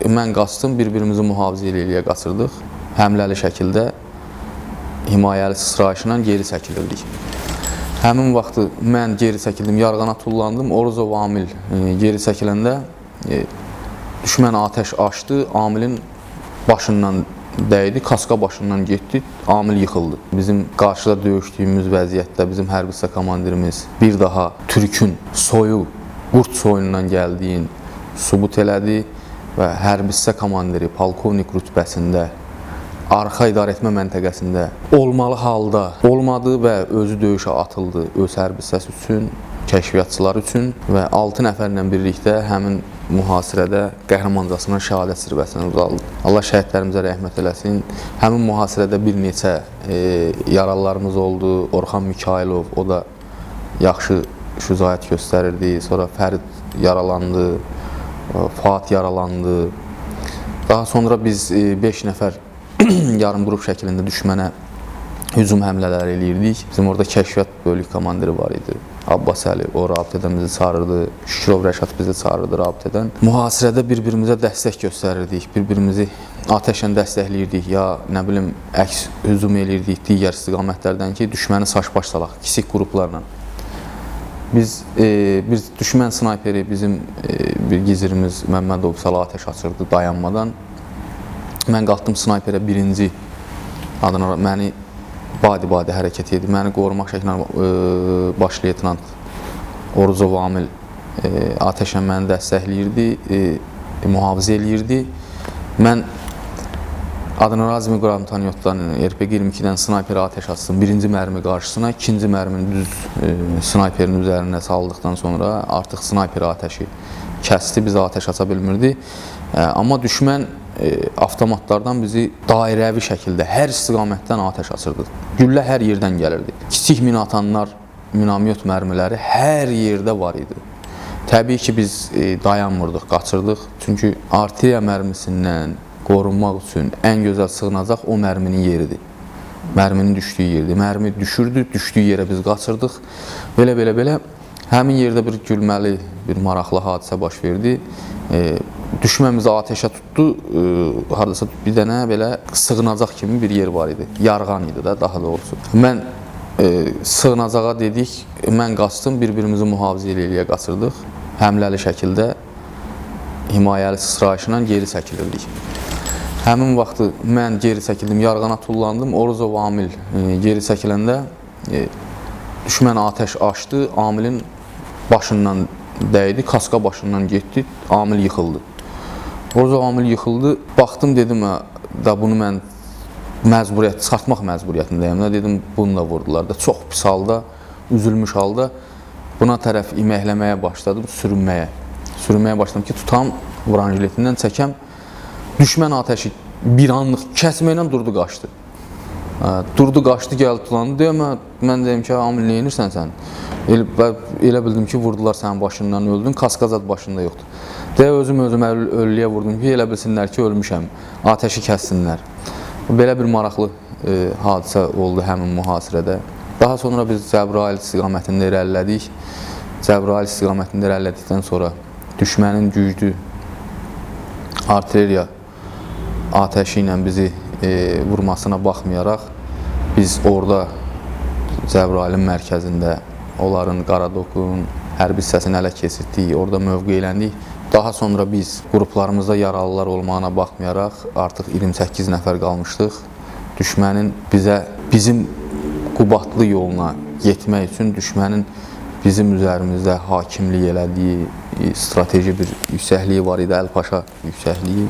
mən qaçdım, bir-birimizi mühafizə eləyə qaçırdıq. Həmləli şəkildə himayəli sıçrayışla geri çəkilirdik. Həmin vaxtı mən geri çəkildim, yarğana tullandım. Oruzov Amil geri çəkiləndə düşmən atəş açdı, Amilin başından dəydi, kaska başından getdi, Amil yıxıldı. Bizim qarşıda döyüşdüyümüz vəziyyətdə bizim hərbi hissə komandirimiz bir daha Türkün soyu, qurd soyundan gəldiyin sübut elədi və hərbi hissə komandiri polkovnik rütbəsində arxa idarəetmə məntəqəsində olmalı halda olmadı və özü döyüşə atıldı öz hərbi hissəsi üçün, kəşfiyyatçılar üçün və 6 nəfərlə birlikdə həmin mühasirədə qəhrəmancasına şəhadət zirvəsinə uzaldı. Allah şəhidlərimizə rəhmət eləsin. Həmin mühasirədə bir neçə yaralılarımız oldu. Orxan Mikailov, o da yaxşı şücaət göstərirdi. Sonra Fərid yaralandı, Fuat yaralandı. Daha sonra biz 5 nəfər yarım qrup şəklində düşmənə hücum həmlələri eləyirdik. Bizim orada kəşfiyyat bölük komandiri var idi. Abbas Əli, o rabitədən bizi çağırırdı. Şükürov Rəşad bizi çağırırdı rabitədən. Mühasirədə bir-birimizə dəstək göstərirdik. Bir-birimizi atəşlə dəstəkləyirdik. Ya nə bilim, əks hücum eləyirdik digər istiqamətlərdən ki, düşməni saç-baş salaq, kiçik qruplarla. Biz düşmən snayperi, bizim bir gizirimiz Məmmədov Sala atəş açırdı dayanmadan. Mən qalxdım snayperə birinci adına, məni badi-badi hərəkət edir. Məni qorumaq şəkillə baş leytenant Oruzov Amil atəşlə məni dəstəkləyirdi, mühafizə eləyirdi. Mən Adana Razmi Qramtanyotdan RP-22-dən snayperə atəş açdım. Birinci mərmi qarşısına, ikinci mərmini düz snayperin üzərinə saldıqdan sonra artıq snayper atəşi kəsdi, biz atəş aça bilmirdi. Amma düşmən avtomatlardan bizi dairəvi şəkildə hər istiqamətdən atəş açırdı. Güllə hər yerdən gəlirdi. Kiçik minatanlar, minamyot mərmiləri hər yerdə var idi. Təbii ki, biz dayanmırdıq, qaçırdıq. Çünki artilleriya mərmisindən qorunmaq üçün ən gözəl sığınacaq o mərminin yeridir. Mərminin düşdüyü yerdir. Mərmi düşürdü, düşdüyü yerə biz qaçırdıq. Belə. Həmin yerdə bir gülməli, bir maraqlı hadisə baş verdi. Düşməmizi atəşə tutdu, haradasa bir dənə belə sığınacaq kimi bir yer var idi. Yarğan idi da, daha doğrusu. Mən sığınacağa dedik, mən qaçdım, bir-birimizi mühafizə eləyə qaçırdıq. Həmləli şəkildə himayəli sıçrayışla geri çəkilirdik. Həmin vaxtı mən geri çəkildim, yarğana tullandım. Oruzov Amil geri çəkiləndə düşmən atəş açdı, Amilin başından dəydi, kaska başından getdi, Amil yıxıldı. Oruzov Amil yıxıldı, baxdım dedim, da bunu mən çıxartmaq məcburiyyətindəyim. Dedim, bunu da vurdular da, çox pis halda, üzülmüş halda buna tərəf iməkləməyə başladım, sürünməyə başladım ki, tutam, vuranjiletindən çəkəm. Düşmən atəşi bir anlıq kəsməklə durdu, qaçdı. Durdu, qaçdı, gəldi, tulandı. Deyəm, mən deyim ki, Amil, nə edirsən sən? Elə bildim ki, vurdular sənin başından, öldün, kaskazat başında yoxdur. Deyə özümə ölüyə vurdum ki, elə bilsinlər ki, ölmüşəm, atəşi kəssinlər. Belə bir maraqlı hadisə oldu həmin mühasirədə. Daha sonra biz Cəbrayıl istiqamətində irəlilədik. Cəbrayıl istiqamətində irəlilədikdən sonra düşmənin güclü artilleriya atəşi ilə bizi vurmasına baxmayaraq, biz orada Cəbrayılın mərkəzində onların Qaradokun hərbi hissəsini ələ keçirdik, orada mövqeyləndik. Daha sonra biz qruplarımızda yaralılar olmağına baxmayaraq artıq 28 nəfər qalmışdıq. Düşmənin bizim Qubatlı yoluna getmək üçün düşmənin bizim üzərimizdə hakimlik elədiyi strateji bir yüksəkliyi var idi, Əlpaşa yüksəkliyi.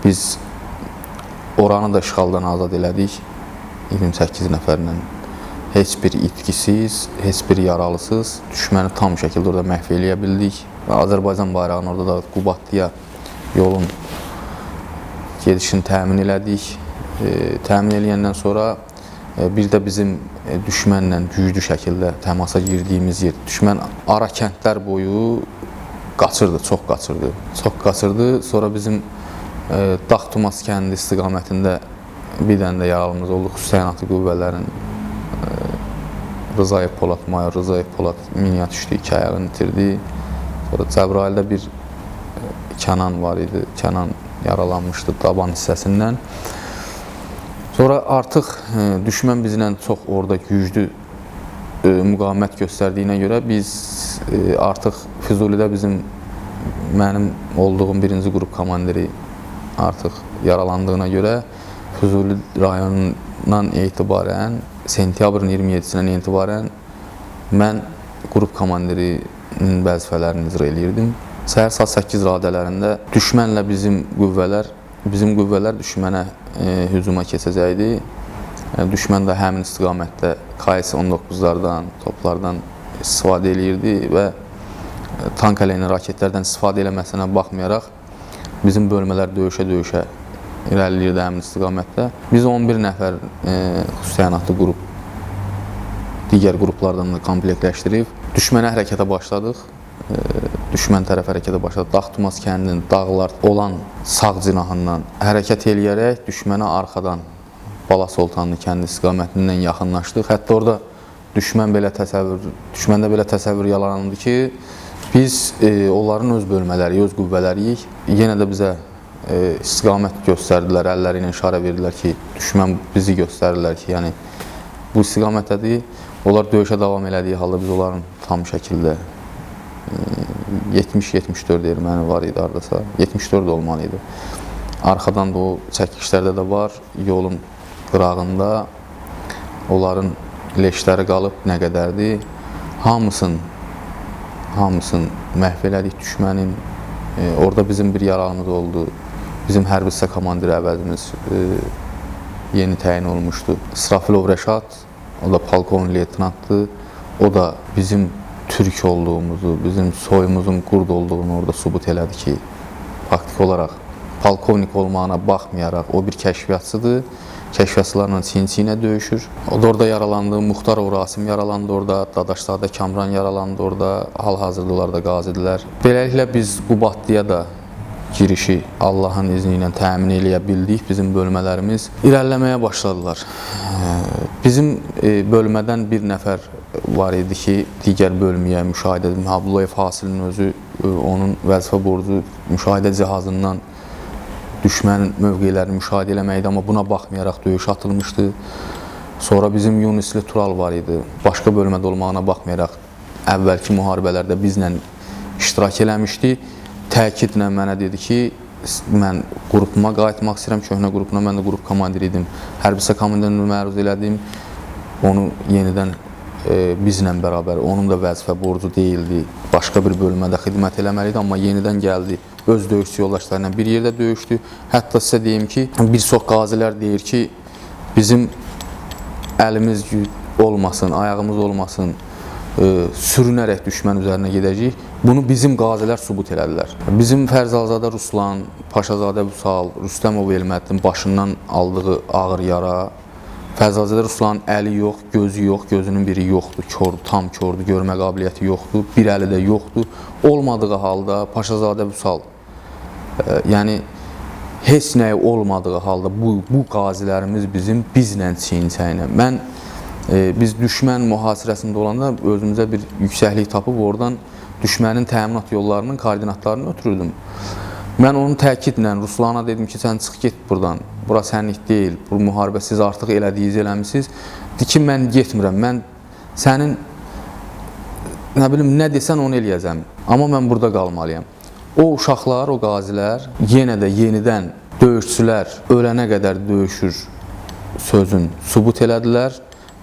Biz oranı da işğaldan azad elədik 28 nəfərlə. Heç bir itkisiz, heç bir yaralısız düşməni tam şəkildə orada məhv eləyə bildik. Azərbaycan bayrağını orada da Qubatlıya yolun gedişini təmin elədik. Təmin eləyəndən sonra bir də bizim düşmənlə güclü şəkildə təmasa girdiyimiz yer. Düşmən ara kəndlər boyu qaçırdı, çox qaçırdı. Sonra bizim Dağtumas kəndi istiqamətində bir dənə də yaralımız oldu. Xüsusiyyəti qüvvələrin Rızayev Polad, Mayor Rızayev Polad miniyat düşdü, 2 ayağını itirdi. Sonra Cəbrayılda bir Kənan var idi. Kənan yaralanmışdı daban hissəsindən. Sonra artıq düşmən bizlə çox orada güclü müqavimət göstərdiyinə görə biz artıq Füzulidə mənim olduğum 1-ci qrup komandiri artıq yaralandığına görə Füzuli rayonundan etibarən sentyabrın 27-sindən etibarən mən qrup komandirinin vəzifələrini icra edirdim. Səhər saat 8 radələrində düşmənlə bizim qüvvələr düşmənə hücuma keçəcəkdi. Düşmən də həmin istiqamətdə KS-19-lardan, toplardan istifadə edirdi və tank əleyhinə raketlərdən istifadə eləməsinə baxmayaraq bizim bölmələr döyüşə-döyüşə irəliləyirdi həmin istiqamətdə. Biz 11 nəfər xüsusi təyinatlı qrup digər qruplardan da komplektləşdirib düşmənə hərəkətə başladıq. Düşmən tərəf hərəkətə başladı. Dağ-Tumas kəndinin dağlar olan sağ cinahından hərəkət eləyərək düşmənə arxadan Bala Soltanlı kəndi istiqamətindən yaxınlaşdıq. Hətta orada düşməndə belə təsəvvür yarandı ki, biz onların öz bölmələri, öz qüvvələriyik. Yenə də bizə istiqamət göstərdilər, əlləri ilə işarə verdilər ki, düşmən bizi göstərirlər ki, yəni bu istiqamətdədir. Onlar döyüşə davam elədiyi halda biz onların tam şəkildə 70-74 erməni var idi hardasa, 74 olmalı idi. Arxadan da o çəkilişlərdə də var, yolun qırağında onların leşləri qalıb nə qədərdir. Hamısını məhv elədik düşmənin. Orada bizim bir yaralımız oldu. Bizim hərbi hissə komandiri əvəzimiz yeni təyin olmuşdu. İsrafilov Rəşad, o da polkovnik leytenantdır. O da bizim Türk olduğumuzu, bizim soyumuzun qurd olduğunu orada sübut elədi ki, faktiki olaraq polkovnik olmağına baxmayaraq o bir kəşfiyyatçıdır. Kəşfiyyatçılarla çiyin-çiyinə döyüşür. O da orada yaralandı, Muxtarov Rasim yaralandı orada, Dadaşlarda Kamran yaralandı orada, hal-hazırda onlar da qazidirlər. Beləliklə biz Qubadlıya da girişi Allahın izni ilə təmin eləyə bildik. Bizim bölmələrimiz irəliləməyə başladılar. Bizim bölmədən bir nəfər var idi ki, digər bölməyə müşahidə edim. Abdullayev Hasilin özü, onun vəzifə borcu müşahidə cihazından düşmənin mövqelərini müşahidə eləməkdir, amma buna baxmayaraq döyüş atılmışdı. Sonra bizim Yunisli Tural var idi. Başqa bölmədə olmağına baxmayaraq əvvəlki müharibələrdə bizlə iştirak eləmişdi. Təkidlə mənə dedi ki, mən qrupuma qayıtmaq istəyirəm, köhnə qrupuna, mən də qrup komandiri idim. Hərbi hissə komandirinə məruz elədim. Onu yenidən bizlə bərabər, onun da vəzifə borcu deyildi. Başqa bir bölmədə xidmət eləməli idi, amma yenidən gəldi. Öz döyüşçü yoldaşlarıyla bir yerdə döyüşdü. Hətta sizə deyim ki, bir çox qazilər deyir ki, bizim əlimiz olmasın, ayağımız olmasın, sürünərək düşmən üzərinə gedəcəyik. Bunu bizim qazilər sübut elədilər. Bizim Fərzalzadə Ruslan, Paşazadə Vüsal, Rüstəmov Elməddin başından aldığı ağır yara, Fərzalzadə Ruslanın əli yox, gözü yox, gözünün biri yoxdur, kördür, tam kördür, görmə qabiliyyəti yoxdur, bir əli də yoxdur. Olmadığı halda Paşazadə Vüsal, yəni heç nəyi olmadığı halda bu qazilərimiz bizlə çiyin-çəyinə. Biz düşmən mühasirəsində olanda özümüzə bir yüksəklik tapıb oradan düşmənin təminat yollarının koordinatlarını ötürürdüm. Mən onun təkidlə Ruslana dedim ki, sən çıx get buradan, bura sənlik deyil, bu müharibə siz artıq elədiyiniz eləmişsiniz. Deyir ki, mən getmirəm, mən sənin nə desən onu eləyəcəm, amma mən burada qalmalıyam. O uşaqlar, o qazilər yenə də yenidən döyüşçülər ölənə qədər döyüşür sözün sübut elədilər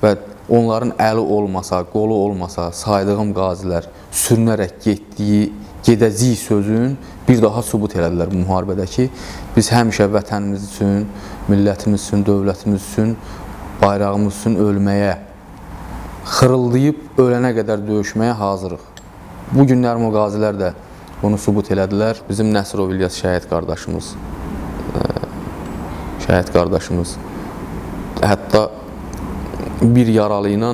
və onların əli olmasa, qolu olmasa, saydığım qazilər sürünərək gedəcəyik sözün bir daha sübut elədilər bu müharibədəki. Biz həmişə vətənimiz üçün, millətimiz üçün, dövlətimiz üçün, bayrağımız üçün ölməyə, xırıldayıb ölənə qədər döyüşməyə hazırıq. Bu günlərim o qazilər də bunu sübut elədilər. Bizim Nəsirov İlyas şəhid qardaşımız, hətta bir yaralı ilə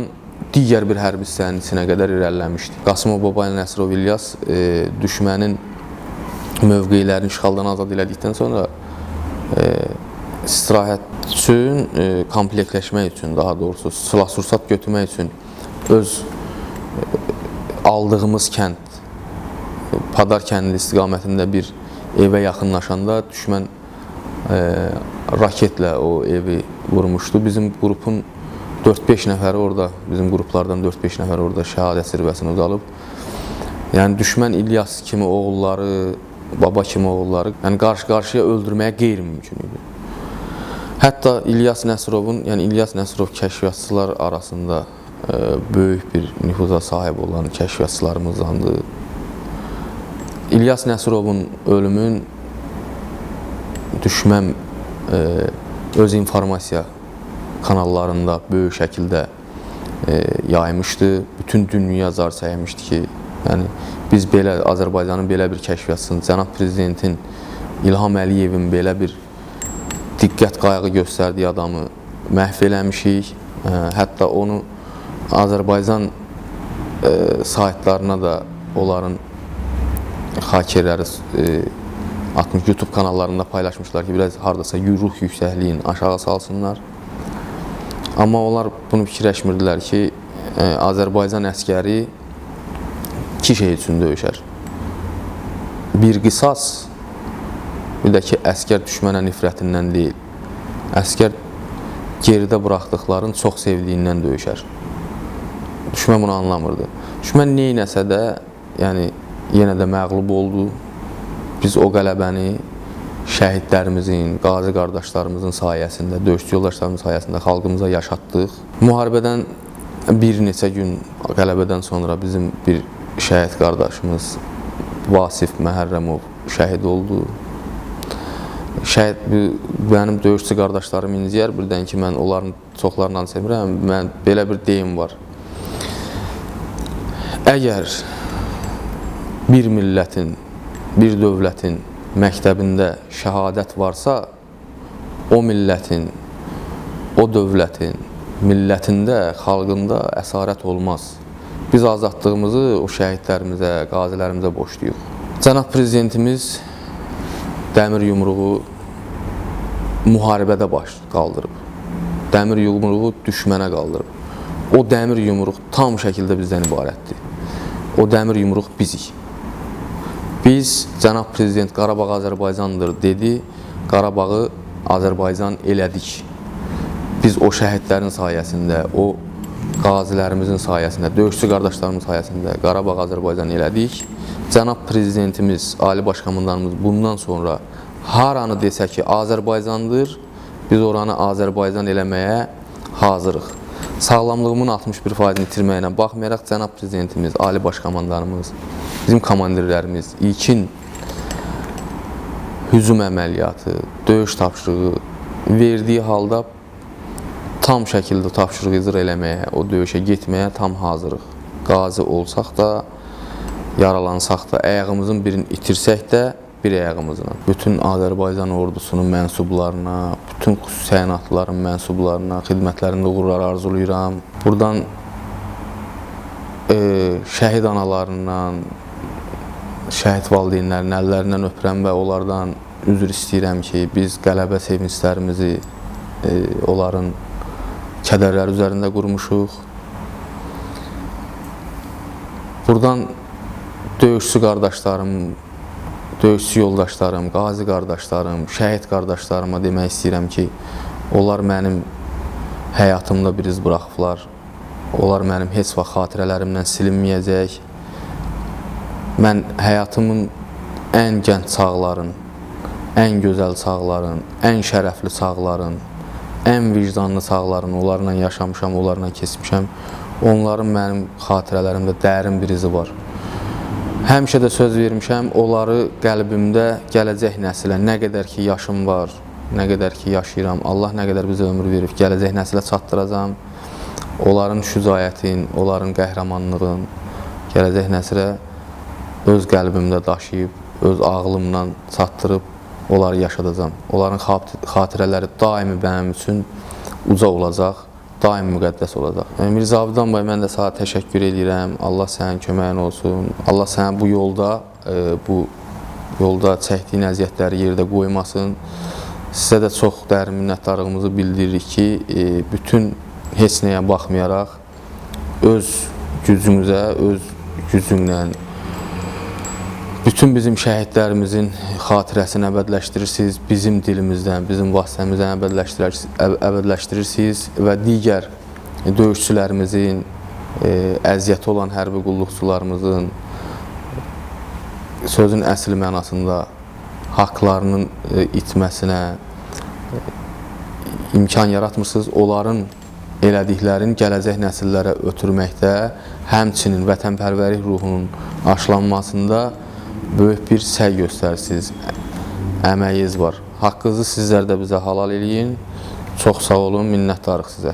digər bir hərbi hissənin içinə qədər irəliləmişdi. Qasımov Baba ilə Nəsirov İlyas düşmənin mövqelərini işğaldan azad elədikdən sonra istirahət üçün, komplektləşmək üçün, daha doğrusu silah-sursat götürmək üçün öz aldığımız kənd, Padar kəndi istiqamətində bir evə yaxınlaşanda düşmən raketlə o evi vurmuşdu. Bizim qrupun 4-5 nəfəri orada, bizim qruplardan 4-5 nəfər orada şəhadət zirvəsini uzalıb. Yəni düşmən İlyas kimi oğulları, baba kimi oğulları qarşı-qarşıya öldürməyə qeyri-mümkün idi. Hətta İlyas Nəsrovun, yəni İlyas Nəsrov kəşfiyyatçılar arasında böyük bir nüfuza sahib olan kəşfiyyatçılarımızdandır. İlyas Nəsrovun ölümün düşmən öz informasiya kanallarında böyük şəkildə yaymışdı. Bütün dünya zar çəkmişdi ki, yəni biz belə Azərbaycanın belə bir kəşfiyyatçısını, cənab prezidentin İlham Əliyevin belə bir diqqət qayğı göstərdiyi adamı məhv eləmişik. Hətta onu Azərbaycan saytlarına da onların hakerləri atmış, YouTube kanallarında paylaşmışlar ki, biraz hardasa ruh yüksəkliyin aşağı salsınlar. Amma onlar bunu fikirləşmirdilər ki, Azərbaycan əskəri iki şey üçün döyüşər. Bir qisas, bir də ki, əskər düşmənə nifrətindən deyil. Əskər geridə buraxdıqların çox sevdiyindən döyüşər. Düşmən bunu anlamırdı. Düşmən neynəsə də, yəni yenə də məğlub oldu. Biz o qələbəni şəhidlərimizin, qazi qardaşlarımızın sayəsində, döyüşçü yoldaşlarımızın sayəsində xalqımıza yaşatdıq. Müharibədən bir neçə gün qələbədən sonra bizim bir şəhid qardaşımız Vasif Məhərrəmov şəhid oldu. Mənim döyüşçü qardaşlarım inciyər, birdən ki, mən onların çoxlarından sevirəm. Mən belə bir deyim var. Əgər bir millətin, bir dövlətin məktəbində şəhadət varsa, o millətin, o dövlətin, millətində, xalqında əsarət olmaz. Biz azadlığımızı o şəhidlərimizə, qazilərimizə borcluyuq. Cənab prezidentimiz dəmir yumruğu müharibədə baş qaldırıb. Dəmir yumruğu düşmənə qaldırıb. O dəmir yumruq tam şəkildə bizdən ibarətdir. O dəmir yumruq bizik. Biz, cənab prezident Qarabağ Azərbaycandır dedi, Qarabağı Azərbaycan elədik. Biz o şəhidlərin sayəsində, o qazilərimizin sayəsində, döyüşçü qardaşlarımız sayəsində Qarabağ Azərbaycan elədik. Cənab prezidentimiz, Ali Baş Komandanımız bundan sonra haranı desə ki, Azərbaycandır, biz oranı Azərbaycan eləməyə hazırıq. Sağlamlığımın 61%-ni itirməyinə baxmayaraq, cənab prezidentimiz, Ali Baş Komandanımız, bizim komandirlərimiz ilkin hücum əməliyyatı, döyüş tapşırığı verdiyi halda tam şəkildə tapşırıq icra eləməyə, o döyüşə getməyə tam hazırıq. Qazi olsaq da, yaralansaq da, ayağımızın birini itirsək də, bir ayağımızla. Bütün Azərbaycan ordusunun mənsublarına, bütün xüsusi təyinatlıların mənsublarına, xidmətlərində uğurlar arzulayıram. Buradan şəhid analarından, şəhid valideynlərin əllərindən öpürəm və onlardan üzr istəyirəm ki, biz qələbə sevinclərimizi onların kədərləri üzərində qurmuşuq. Buradan döyüşçü qardaşlarım, döyüşçü yoldaşlarım, qazi qardaşlarım, şəhid qardaşlarıma demək istəyirəm ki, onlar mənim həyatımda bir iz buraxıblar. Onlar mənim heç vaxt xatirələrimdən silinməyəcək. Mən həyatımın ən gənc çağların, ən gözəl çağların, ən şərəfli çağların, ən vicdanlı çağların onlarla yaşamışam, onlarla keçmişəm. Onların mənim xatirələrimdə dərin bir izi var. Həmişə də söz vermişəm, onları qəlbimdə gələcək nəsilə, nə qədər ki yaşım var, nə qədər ki yaşayıram, Allah nə qədər bizə ömür verib, gələcək nəsilə çatdıracam. Onların şücaətin, onların qəhrəmanlığın gələcək nəsilə öz qəlbimdə daşıyıb, öz ağlımla çatdırıb, onları yaşadacam. Onların xatirələri daimi mənim üçün uca olacaq, daim müqəddəs olacaq. Mirzə Abidan bəy, mən də sana təşəkkür edirəm. Allah sənin köməyin olsun. Allah səni bu yolda çəkdiyin əziyyətləri yerdə qoymasın. Sizə də çox dərin minnətdarlığımızı bildiririk ki, bütün heç nəyə baxmayaraq öz gücünüzlə bütün bizim şəhidlərimizin xatirəsini əbədləşdirirsiniz, bizim dilimizdən, bizim vasitəmizdən əbədləşdirirsiniz və digər döyüşçülərimizin, əziyyəti olan hərbi qulluqçularımızın sözün əsl mənasında haqlarının itməsinə imkan yaratmırsınız. Onların elədiklərini gələcək nəsillərə ötürməkdə, həmçinin vətənpərvərlik ruhunun aşılanmasında böyük bir səy göstərirsiniz, əməyiniz var. Haqqınızı sizlər də bizə halal eləyin. Çox sağ olun, minnətdarıq sizə.